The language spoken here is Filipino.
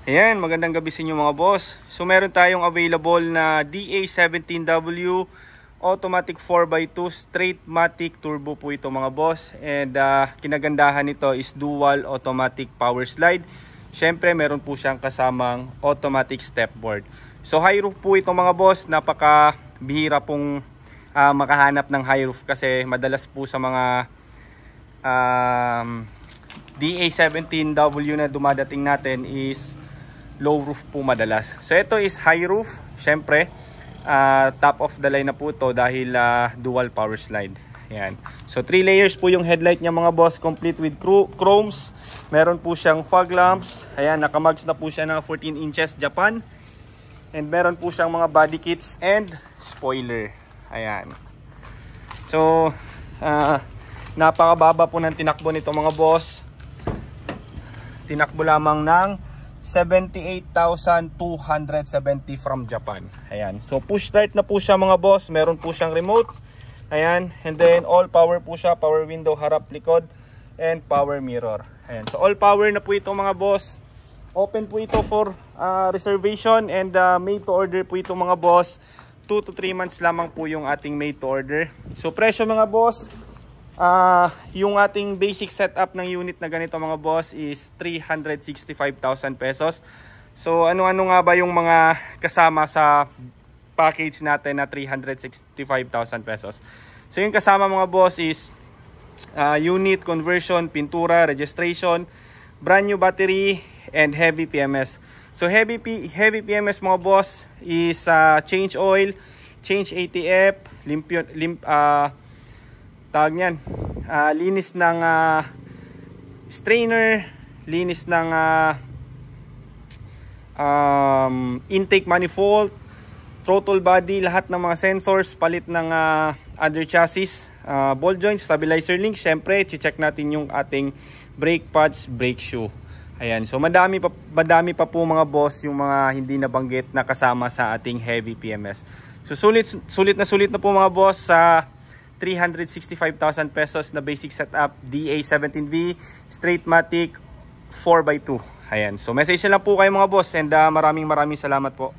Ayan, magandang gabi sa inyo mga boss. So meron tayong available na DA17W automatic 4x2 straight matic turbo po ito mga boss. And kinagandahan nito is dual automatic power slide. Syempre meron po siyang kasamang automatic step board. So high roof po ito mga boss. Napaka bihira pong makahanap ng high roof kasi madalas po sa mga DA17W na dumadating natin is low roof po madalas. So ito is high roof. Syempre top of the line na po ito dahil dual power slide. Ayan. So 3 layers po yung headlight niya mga boss, complete with chromes. Meron po siyang fog lamps. Ayan, nakamags na po siya ng 14 inches Japan. And meron po siyang mga body kits and spoiler. Ayan. So napakababa po ng tinakbo nito mga boss. Tinakbo lamang ng 78,270 from Japan. Ayan. So push start na po siya mga boss. Meron po siyang remote. Ayan. And then all power po siya. Power window, harap, likod. And power mirror. Ayan. So all power na po ito mga boss. Open po ito for reservation. And made to order po ito mga boss. 2 to 3 months lamang po yung ating made to order. So presyo mga boss, yung ating basic setup ng unit na ganito mga boss is 365,000 pesos. So ano-ano nga ba yung mga kasama sa package natin na 365,000 pesos? So yung kasama mga boss is unit, conversion, pintura, registration, brand new battery, and heavy PMS. So heavy PMS mga boss is change oil, change ATF, tawag niyan, linis ng strainer, linis ng intake manifold, throttle body, lahat ng mga sensors, palit ng other chassis, ball joints, stabilizer link. Syempre, check natin yung ating brake pads, brake shoe. Ayan, so madami pa po mga boss yung mga hindi nabanggit na kasama sa ating heavy PMS. So sulit na po mga boss sa 365,000 pesos na basic setup DA17V straight matic 4x2. Ayan. So message na lang po kayo mga boss and maraming salamat po.